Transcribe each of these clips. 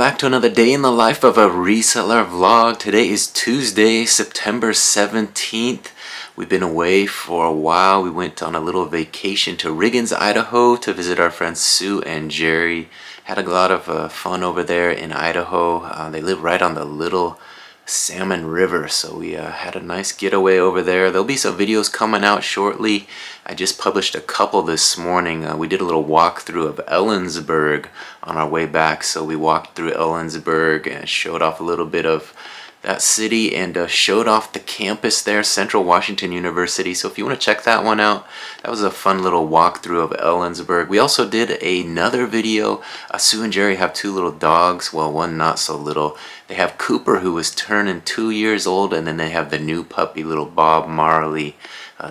back to another day in the life of a reseller vlog. Today is Tuesday, September 17th. We've been away for a while. We went on a little vacation to Riggins, Idaho to visit our friends Sue and Jerry. Had a lot of fun over there in Idaho. They live right on the Little Salmon River, so we had a nice getaway over there. There'll be some videos coming out shortly. I just published a couple this morning. We did a little walkthrough of Ellensburg on our way back, so we walked through Ellensburg and showed off a little bit of that city and showed off the campus there, Central Washington University. So if you want to check that one out, that was a fun little walkthrough of Ellensburg. We also did another video. Sue and Jerry have two little dogs. Well, one not so little. They have Cooper, who was turning 2 years old, and then they have the new puppy, little Bob Marley.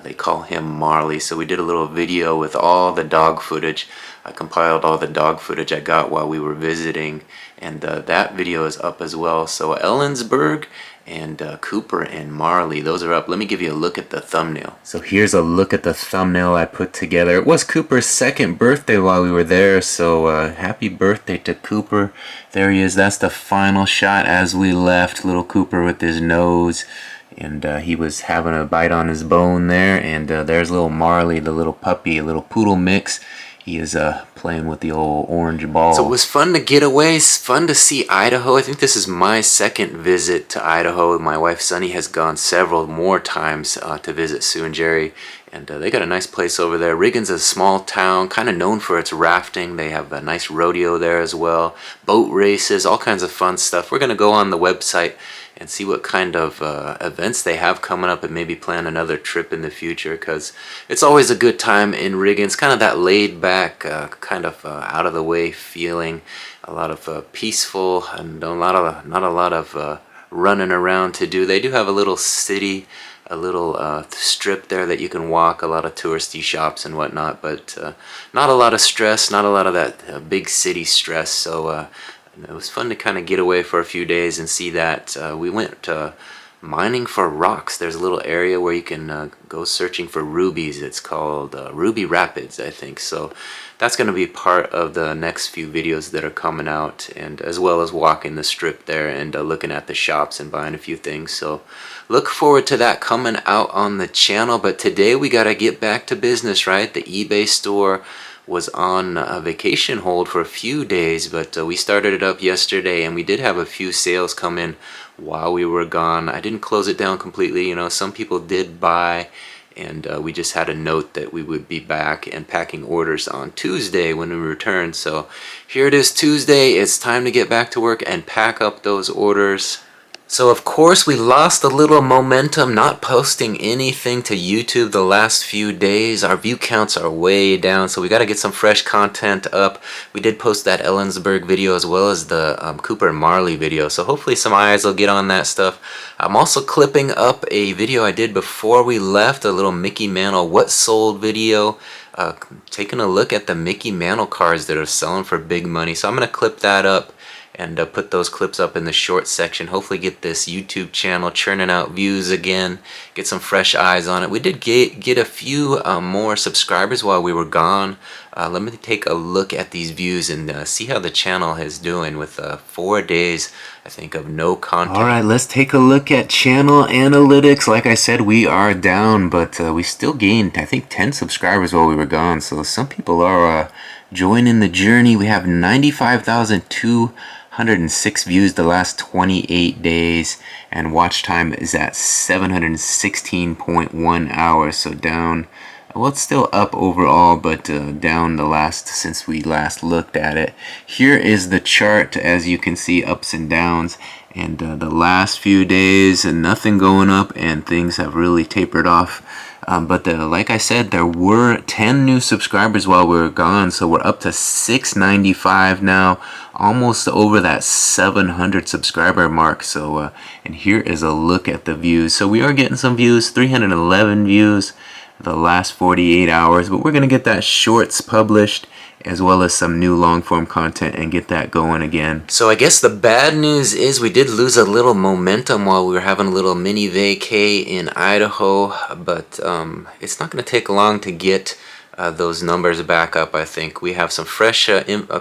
They call him Marley. So we did a little video with all the dog footage. I compiled all the dog footage I got while we were visiting, and that video is up as well. So Ellensburg and Cooper and Marley, those are up. Let me give you a look at the thumbnail. So here's a look at the thumbnail I put together. It was Cooper's second birthday while we were there, so happy birthday to Cooper. There he is. That's the final shot as we left. Little Cooper with his nose, and he was having a bite on his bone there. And there's little Marley, the little puppy, a little poodle mix. He is playing with the old orange ball. So it was fun to get away. It's fun to see Idaho. I think this is my second visit to Idaho. My wife Sunny has gone several more times to visit Sue and Jerry. And they got a nice place over there. Riggins is a small town, kind of known for its rafting. They have a nice rodeo there as well. Boat races, all kinds of fun stuff. We're going to go on the website and see what kind of events they have coming up and maybe plan another trip in the future, because it's always a good time in Riggins. Kind of that laid back, kind of out of the way feeling. A lot of peaceful and not a lot of running around to do. They do have a little city, a little strip there that you can walk, a lot of touristy shops and whatnot, but not a lot of stress, not a lot of that big city stress. So it was fun to kind of get away for a few days and see that. We went mining for rocks. There's a little area where you can go searching for rubies. It's called Ruby Rapids, I think. So that's going to be part of the next few videos that are coming out, and as well as walking the strip there and looking at the shops and buying a few things. So look forward to that coming out on the channel. But today we got to get back to business, right? The eBay store was on a vacation hold for a few days, but we started it up yesterday, and we did have a few sales come in while we were gone. I didn't close it down completely. You know, some people did buy, and we just had a note that we would be back and packing orders on Tuesday when we returned. So here it is, Tuesday. It's time to get back to work and pack up those orders. So of course we lost a little momentum not posting anything to YouTube the last few days. Our view counts are way down, so we got to get some fresh content up. We did post that Ellensburg video as well as the Cooper and Marley video, so hopefully some eyes will get on that stuff. I'm also clipping up a video I did before we left, a little Mickey Mantle what sold video. Taking a look at the Mickey Mantle cards that are selling for big money. So I'm going to clip that up and put those clips up in the short section. Hopefully get this YouTube channel churning out views again, get some fresh eyes on it. We did get a few more subscribers while we were gone. Let me take a look at these views and see how the channel is doing with 4 days, I think, of no content. Alright, let's take a look at channel analytics. Like I said, we are down, but we still gained, I think, 10 subscribers while we were gone. So some people are joining the journey. We have 95,206 views the last 28 days, and watch time is at 716.1 hours. So down, well, it's still up overall, but down the last since we last looked at it. Here is the chart. As you can see, ups and downs, and the last few days nothing going up, and things have really tapered off. But like I said, there were 10 new subscribers while we were gone, so we're up to 695 now, almost over that 700 subscriber mark. So and here is a look at the views. So we are getting some views, 311 views the last 48 hours, but we're gonna get that shorts published as well as some new long form content and get that going again. So I guess the bad news is we did lose a little momentum while we were having a little mini vacay in Idaho, but it's not going to take long to get those numbers back up. I think we have some fresh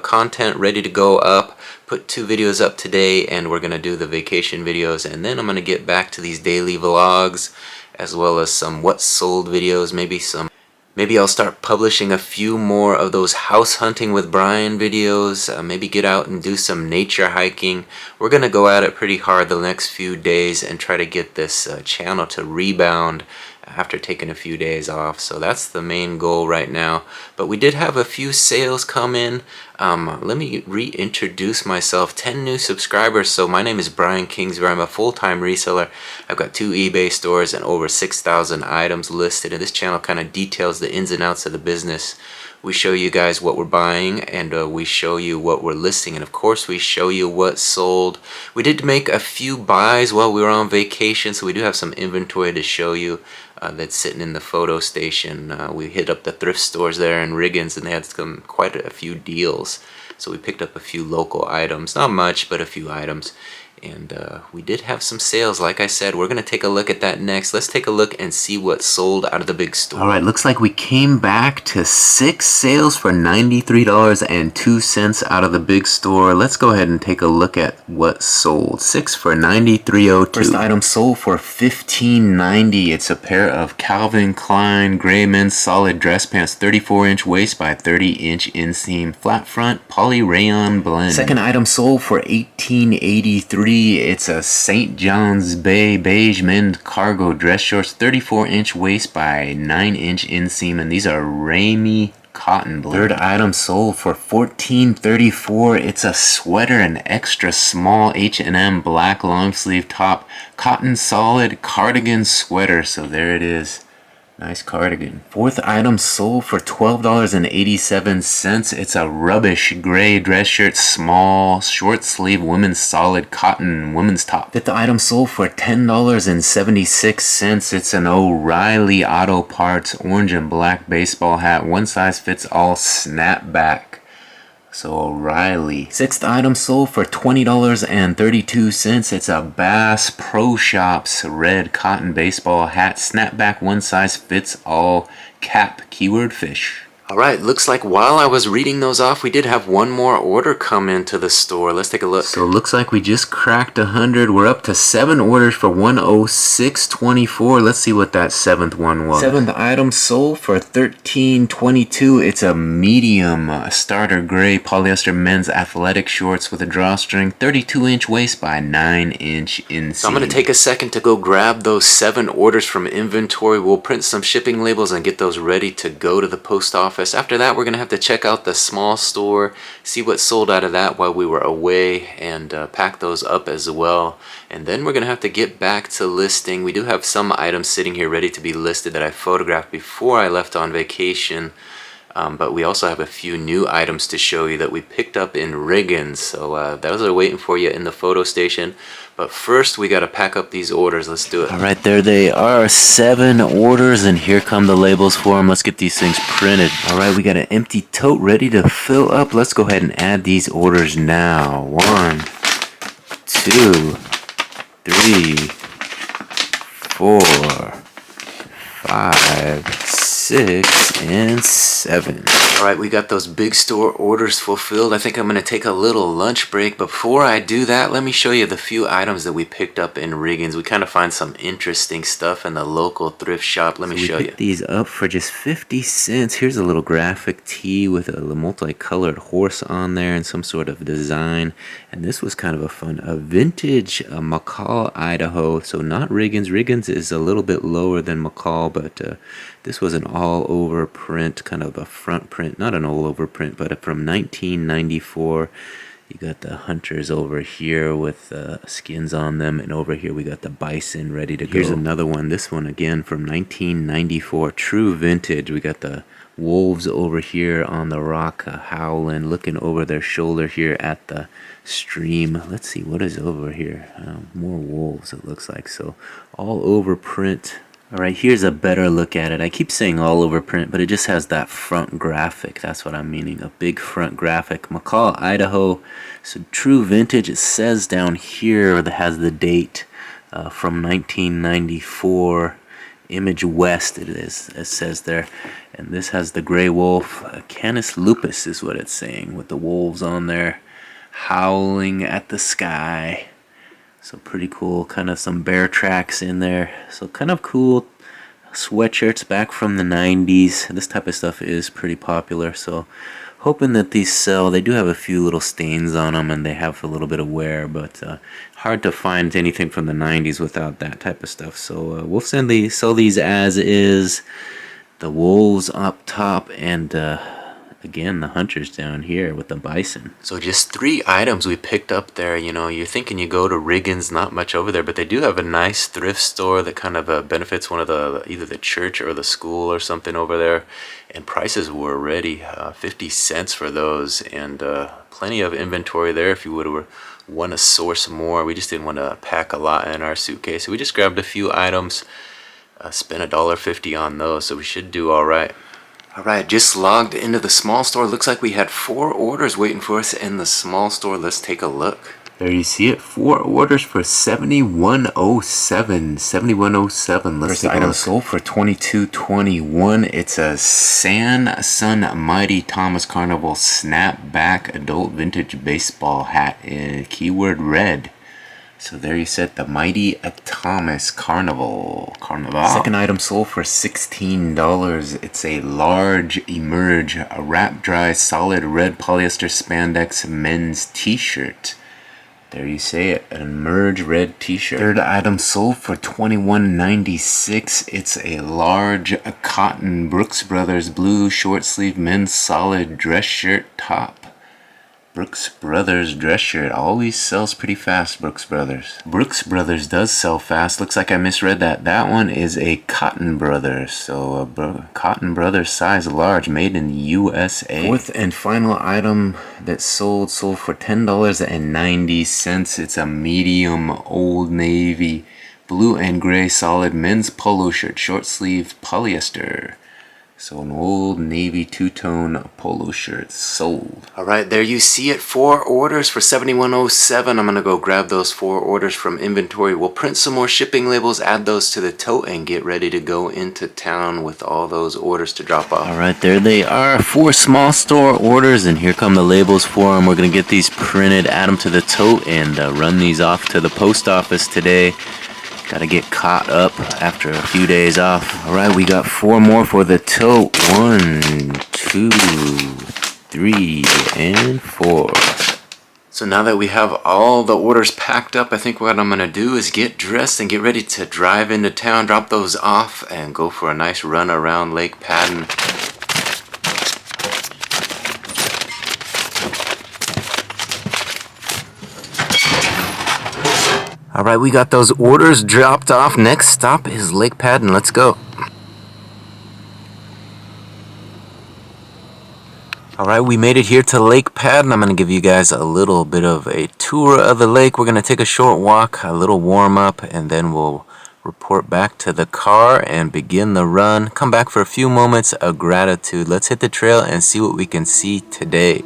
content ready to go up. Put 2 videos up today, and we're gonna do the vacation videos, and then I'm gonna get back to these daily vlogs, as well as some what sold videos. Maybe I'll start publishing a few more of those house hunting with Brian videos. Maybe get out and do some nature hiking. We're gonna go at it pretty hard the next few days and try to get this channel to rebound after taking a few days off. So that's the main goal right now. But we did have a few sales come in. Let me reintroduce myself. 10 new subscribers. So my name is Brian Kingsbury. I'm a full-time reseller. I've got 2 eBay stores and over 6,000 items listed. And this channel kind of details the ins and outs of the business. We show you guys what we're buying, and we show you what we're listing, and of course we show you what sold. We did make a few buys while we were on vacation, so we do have some inventory to show you that's sitting in the photo station. We hit up the thrift stores there in Riggins, and they had quite a few deals, so we picked up a few local items. Not much, but a few items. And we did have some sales. Like I said, we're going to take a look at that next. Let's take a look and see what sold out of the big store. Alright, looks like we came back to 6 sales for $93.02 out of the big store. Let's go ahead and take a look at what sold. 6 for $93.02. First item sold for $15.90. It's a pair of Calvin Klein gray men's solid dress pants, 34-inch waist by 30-inch inseam, flat front, poly rayon blend. Second item sold for $18.83. It's a St. John's Bay beige men's cargo dress shorts, 34-inch waist by 9-inch inseam, and these are Ramie cotton blend. Third item sold for $14.34. It's a sweater, an extra small H&M black long sleeve top, cotton solid cardigan sweater. So there it is. Nice cardigan. Fourth item sold for $12.87. It's a rubbish gray dress shirt, small, short sleeve women's solid cotton women's top. Fifth item sold for $10.76. It's an O'Reilly Auto Parts orange and black baseball hat, one size fits all snapback. So O'Reilly. Sixth item sold for $20.32. It's a Bass Pro Shops red cotton baseball hat, snapback, one size fits all cap, keyword fish. Alright, looks like while I was reading those off, we did have one more order come into the store. Let's take a look. So it looks like we just cracked 100. We're up to 7 orders for $106.24. Let's see what that 7th one was. 7th item sold for $13.22. It's a medium starter gray polyester men's athletic shorts with a drawstring, 32-inch waist by 9-inch inseam. So I'm going to take a second to go grab those 7 orders from inventory. We'll print some shipping labels and get those ready to go to the post office. After that, we're going to have to check out the small store, see what sold out of that while we were away, and pack those up as well. And then we're going to have to get back to listing. We do have some items sitting here ready to be listed that I photographed before I left on vacation. But we also have a few new items to show you that we picked up in Riggins. So those are waiting for you in the photo station. But first, we got to pack up these orders. Let's do it. All right, there they are. 7 orders, and here come the labels for them. Let's get these things printed. All right, we got an empty tote ready to fill up. Let's go ahead and add these orders now. 1, 2, 3, 4, 5, 6, and 7. Alright, we got those big store orders fulfilled. I think I'm going to take a little lunch break. Before I do that, let me show you the few items that we picked up in Riggins. We kind of find some interesting stuff in the local thrift shop. Let me show you. We picked these up for just 50 cents. Here's a little graphic tee with a multicolored horse on there and some sort of design. And this was kind of a vintage McCall, Idaho. So not Riggins. Riggins is a little bit lower than McCall, but this was an all-over print, kind of a front print, not an all-over print, but from 1994. You got the hunters over here with skins on them, and over here we got the bison ready to go. Here's another one. This one again from 1994, true vintage. We got the wolves over here on the rock howling, looking over their shoulder here at the stream. Let's see what is over here. More wolves, it looks like. So all over print. Alright, here's a better look at it. I keep saying all over print, but it just has that front graphic. That's what I'm meaning, a big front graphic. McCall, Idaho. So true vintage. It says down here that has the date from 1994. Image West, it says there. And this has the gray wolf. Canis lupus is what it's saying, with the wolves on there howling at the sky. So pretty cool. Kind of some bear tracks in there. So kind of cool sweatshirts back from the 90s. This type of stuff is pretty popular. So hoping that these sell. They do have a few little stains on them, and they have a little bit of wear, but hard to find anything from the 90s without that type of stuff. So we'll sell these as is. The wolves up top, and again, the hunters down here with the bison. So just 3 items we picked up there. You know, you're thinking you go to Riggins, not much over there, but they do have a nice thrift store that kind of benefits one of either the church or the school or something over there. And prices were already 50 cents for those, and plenty of inventory there if you would want to source more. We just didn't want to pack a lot in our suitcase, so we just grabbed a few items. Spent $1.50 on those, so we should do all right. All right, just logged into the small store. Looks like we had 4 orders waiting for us in the small store. Let's take a look. There you see it. 4 orders for $71.07. $71.07. Let's take a look. Sold for $22.21. It's a Sun Mighty Thomas Carnival snapback adult vintage baseball hat in keyword red. So there you set the Mighty Thomas Carnival. Second item sold for $16. It's a large Emerge, a wrap dry solid red polyester spandex men's t-shirt. There you say it, an Emerge red t-shirt. Third item sold for $21.96. It's a large cotton Brooks Brothers blue short sleeve men's solid dress shirt top. Brooks Brothers dress shirt always sells pretty fast, Brooks Brothers. Brooks Brothers does sell fast. Looks like I misread that. That one is a Cotton Brothers. So Cotton Brothers size large, made in the USA. Fourth and final item that sold for $10.90. It's a medium Old Navy blue and gray solid men's polo shirt, short sleeve polyester. So an Old Navy two-tone polo shirt sold. All right, there you see it. 4 orders for $71.07. I'm going to go grab those 4 orders from inventory. We'll print some more shipping labels, add those to the tote, and get ready to go into town with all those orders to drop off. All right, there they are. 4 small store orders, and here come the labels for them. We're going to get these printed, add them to the tote, and run these off to the post office today. Gotta get caught up after a few days off. Alright, we got 4 more for the tote. 1, 2, 3, and 4. So now that we have all the orders packed up, I think what I'm gonna do is get dressed and get ready to drive into town, drop those off, and go for a nice run around Lake Padden. Alright, we got those orders dropped off. Next stop is Lake Padden. Let's go. Alright, we made it here to Lake Padden. I'm going to give you guys a little bit of a tour of the lake. We're going to take a short walk, a little warm up, and then we'll report back to the car and begin the run. Come back for a few moments of gratitude. Let's hit the trail and see what we can see today.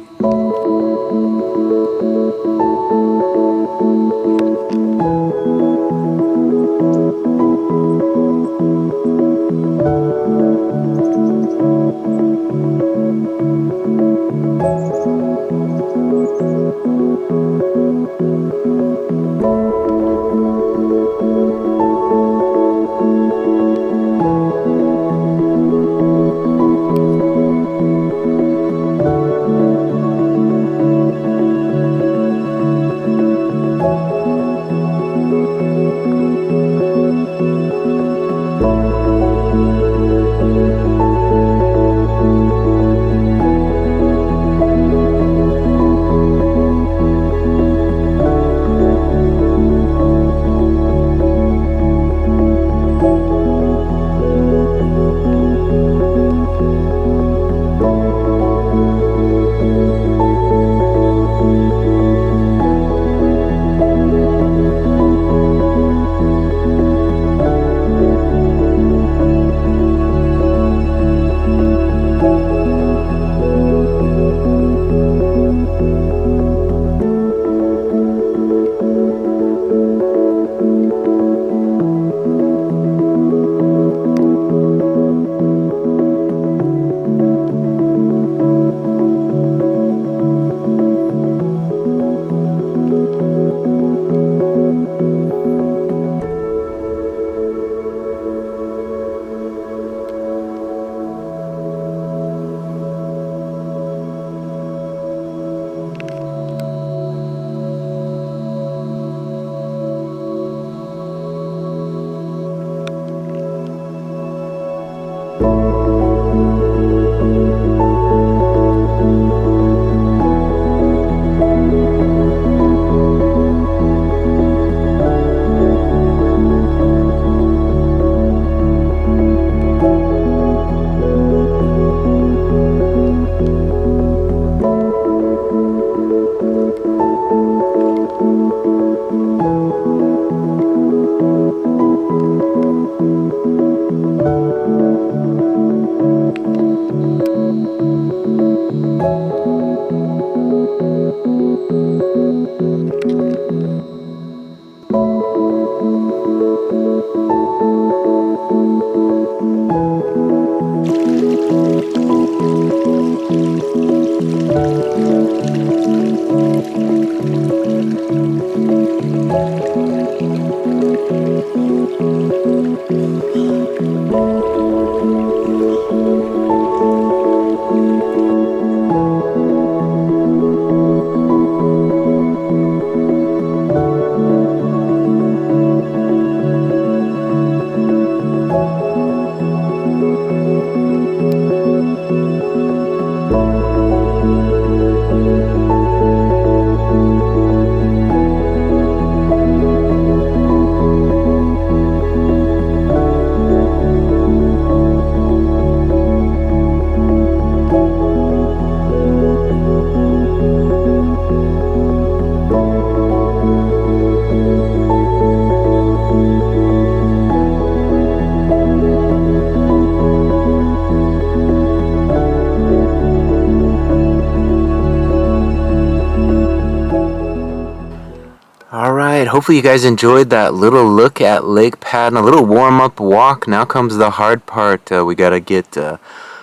hopefully you guys enjoyed that little look at Lake Padden, a little warm-up walk. Now comes the hard part. We got to get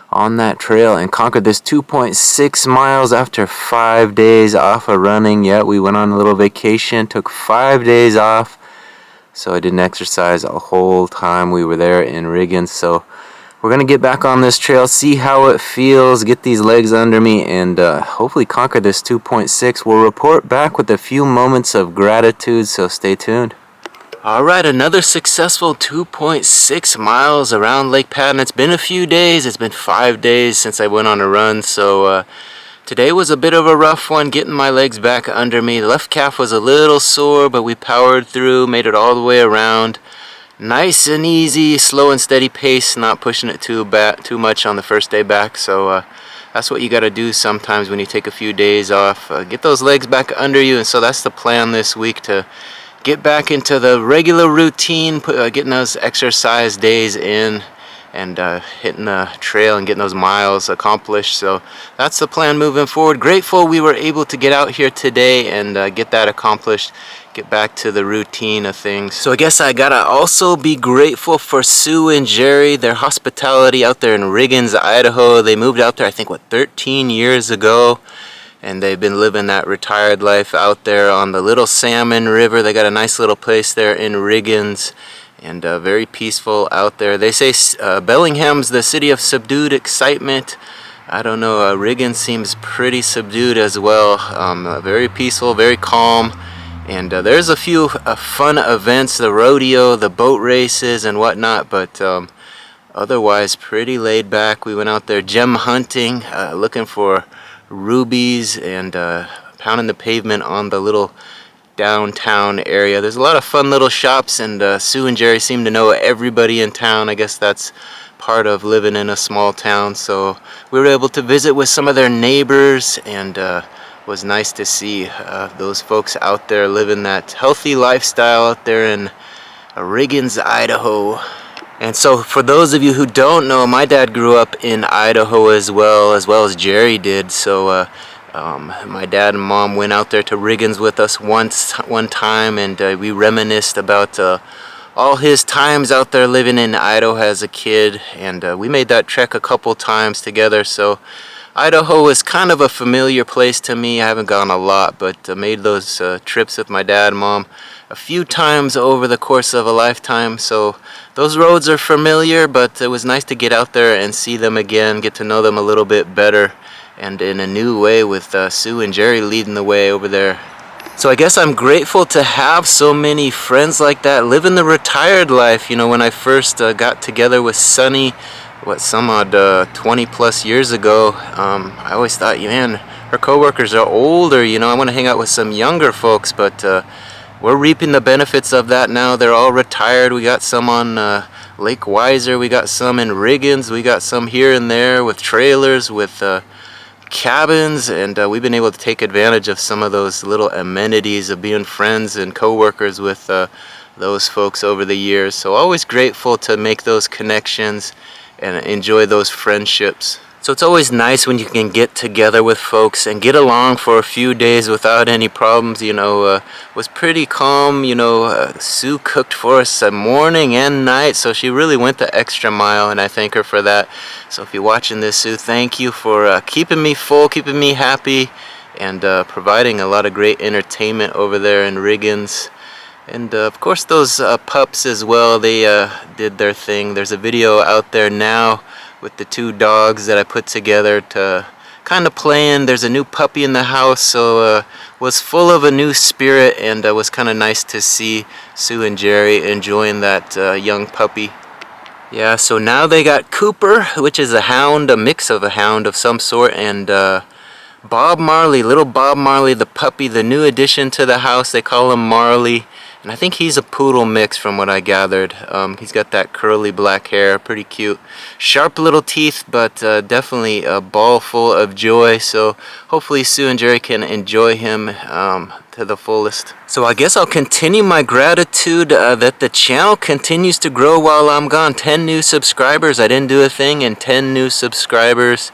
on that trail and conquer this 2.6 miles after 5 days off of running. Yeah, we went on a little vacation, took 5 days off, so I didn't exercise a whole time we were there in Riggins. So we're gonna get back on this trail, see how it feels, get these legs under me, and hopefully conquer this 2.6. We'll report back with a few moments of gratitude, so stay tuned. Alright, another successful 2.6 miles around Lake Padden. It's been a few days. It's been 5 days since I went on a run, so today was a bit of a rough one, getting my legs back under me. The left calf was a little sore, but we powered through, made it all the way around. Nice and easy, slow and steady pace, not pushing it too much on the first day back. So that's what you got to do sometimes when you take a few days off. Get those legs back under you, and so that's the plan this week, to get back into the regular routine, getting those exercise days in, and hitting the trail and getting those miles accomplished. So that's the plan moving forward. Grateful we were able to get out here today and get that accomplished, get back to the routine of things. So I guess I gotta also be grateful for Sue and Jerry, their hospitality out there in Riggins, Idaho. They moved out there, I think, 13 years ago, and they've been living that retired life out there on the Little Salmon River. They got a nice little place there in Riggins, and very peaceful out there. They say Bellingham's the city of subdued excitement. I don't know, Riggins seems pretty subdued as well. Very peaceful, very calm. And there's a few fun events, the rodeo, the boat races and whatnot, but otherwise pretty laid back. We went out there gem hunting, looking for rubies, and pounding the pavement on the little downtown area. There's a lot of fun little shops, and Sue and Jerry seem to know everybody in town. I guess that's part of living in a small town. So we were able to visit with some of their neighbors, and was nice to see those folks out there living that healthy lifestyle out there in Riggins, Idaho. And so for those of you who don't know, my dad grew up in Idaho as well as Jerry did. So my dad and mom went out there to Riggins with us one time, and we reminisced about all his times out there living in Idaho as a kid, and we made that trek a couple times together. So Idaho is kind of a familiar place to me. I haven't gone a lot, but made those trips with my dad and mom a few times over the course of a lifetime. So those roads are familiar, but it was nice to get out there and see them again, get to know them a little bit better, and in a new way with Sue and Jerry leading the way over there. So I guess I'm grateful to have so many friends like that, living the retired life. You know, when I first got together with Sunny, some odd 20 plus years ago, I always thought, man, her coworkers are older, you know, I want to hang out with some younger folks, but we're reaping the benefits of that now. They're all retired. We got some on Lake Weiser, we got some in Riggins, we got some here and there with trailers, with cabins, and we've been able to take advantage of some of those little amenities of being friends and coworkers with those folks over the years. So always grateful to make those connections and enjoy those friendships. So it's always nice when you can get together with folks and get along for a few days without any problems. You know, was pretty calm. You know, Sue cooked for us morning and night, so she really went the extra mile, and I thank her for that. So if you're watching this, Sue, thank you for keeping me full, keeping me happy, and providing a lot of great entertainment over there in Riggins. And of course those pups as well, they did their thing. There's a video out there now with the two dogs that I put together to kind of playing. There's a new puppy in the house, so was full of a new spirit, and was kind of nice to see Sue and Jerry enjoying that young puppy. Yeah, so now they got Cooper, which is a hound, a mix of a hound of some sort, and Bob Marley, little Bob Marley, the puppy, the new addition to the house. They call him Marley. And I think he's a poodle mix from what I gathered. He's got that curly black hair, pretty cute. Sharp little teeth, but definitely a ball full of joy. So hopefully Sue and Jerry can enjoy him to the fullest. So I guess I'll continue my gratitude that the channel continues to grow while I'm gone. 10 new subscribers. I didn't do a thing, and 10 new subscribers.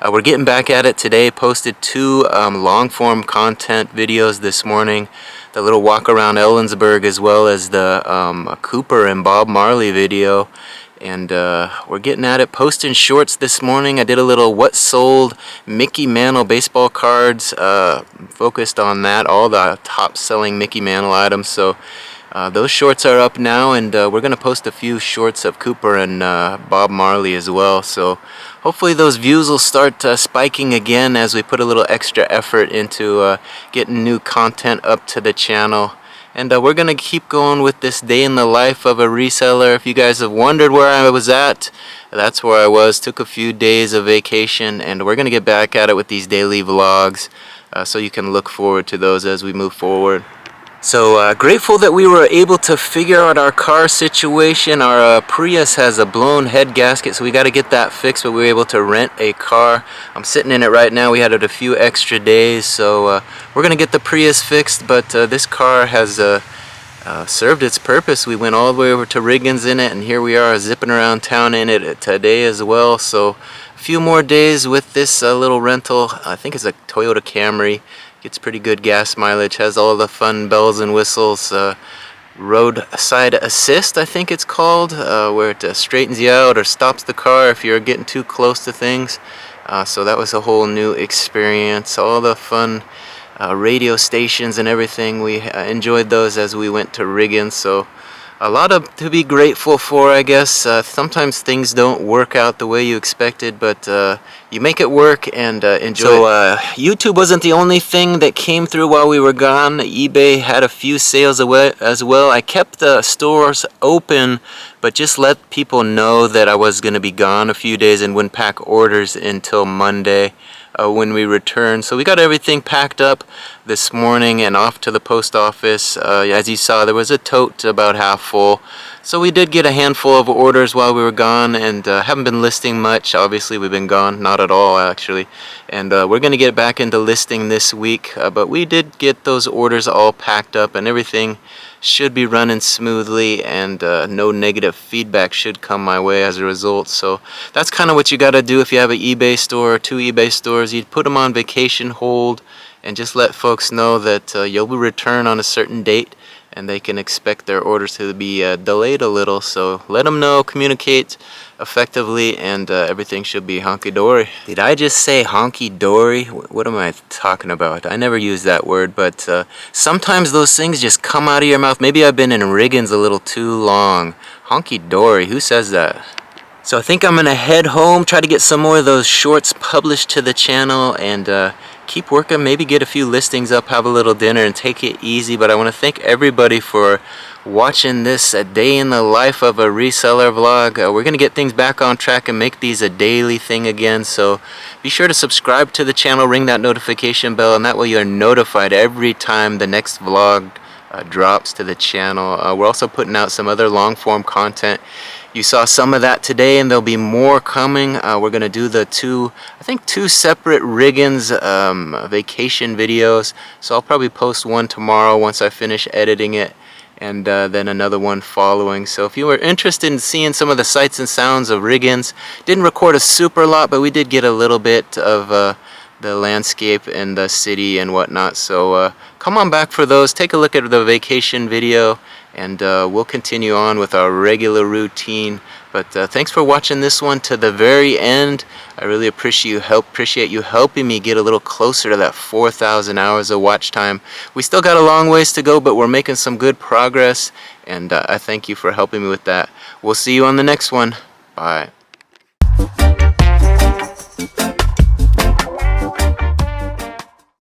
We're getting back at it today. Posted 2 long-form content videos this morning. The little walk around Ellensburg, as well as the Cooper and Bob Marley video. And we're getting at it, posting shorts this morning. I did a little what sold Mickey Mantle baseball cards, focused on that, all the top selling Mickey Mantle items. So those shorts are up now, and we're going to post a few shorts of Cooper and Bob Marley as well. So hopefully those views will start spiking again as we put a little extra effort into getting new content up to the channel. And we're going to keep going with this day in the life of a reseller. If you guys have wondered where I was at, that's where I was. Took a few days of vacation, and we're going to get back at it with these daily vlogs, so you can look forward to those as we move forward. So grateful that we were able to figure out our car situation. Our Prius has a blown head gasket, so we got to get that fixed, but we were able to rent a car. I'm sitting in it right now. We had it a few extra days, so we're going to get the Prius fixed, but this car has served its purpose. We went all the way over to Riggins in it, and here we are zipping around town in it today as well. So a few more days with this little rental. I think it's a Toyota Camry. Gets pretty good gas mileage, has all the fun bells and whistles, roadside assist I think it's called, where it straightens you out or stops the car if you're getting too close to things. So that was a whole new experience. All the fun radio stations and everything, we enjoyed those as we went to Riggins. So a lot to be grateful for, I guess. Sometimes things don't work out the way you expected, but you make it work and enjoy. So YouTube wasn't the only thing that came through while we were gone. eBay had a few sales as well. I kept the stores open, but just let people know that I was going to be gone a few days and wouldn't pack orders until Monday when we returned. So we got everything packed up this morning and off to the post office. As you saw, there was a tote about half full. So we did get a handful of orders while we were gone, and haven't been listing much. Obviously we've been gone, not at all actually. And we're going to get back into listing this week, but we did get those orders all packed up, and everything should be running smoothly, and no negative feedback should come my way as a result. So that's kind of what you got to do if you have an eBay store or 2 eBay stores. You put them on vacation hold and just let folks know that you'll return on a certain date, and they can expect their orders to be delayed a little. So let them know, communicate effectively, and everything should be honky-dory. Did I just say honky-dory? What am I talking about? I never use that word, but sometimes those things just come out of your mouth. Maybe I've been in Riggins a little too long. Honky-dory, who says that? So I think I'm gonna head home, try to get some more of those shorts published to the channel, and keep working, maybe get a few listings up, have a little dinner, and take it easy. But I want to thank everybody for watching this a day in the life of a reseller vlog. We're going to get things back on track and make these a daily thing again. So be sure to subscribe to the channel, ring that notification bell, and that way you're notified every time the next vlog drops to the channel. We're also putting out some other long form content. You saw some of that today, and there'll be more coming. We're going to do the two separate Riggins vacation videos. So I'll probably post one tomorrow once I finish editing it, and then another one following. So if you were interested in seeing some of the sights and sounds of Riggins, didn't record a super lot, but we did get a little bit of the landscape and the city and whatnot. So come on back for those. Take a look at the vacation video, and we'll continue on with our regular routine. But thanks for watching this one to the very end. I really appreciate you helping me get a little closer to that 4,000 hours of watch time. We still got a long ways to go, but we're making some good progress, and I thank you for helping me with that. We'll see you on the next one. Bye.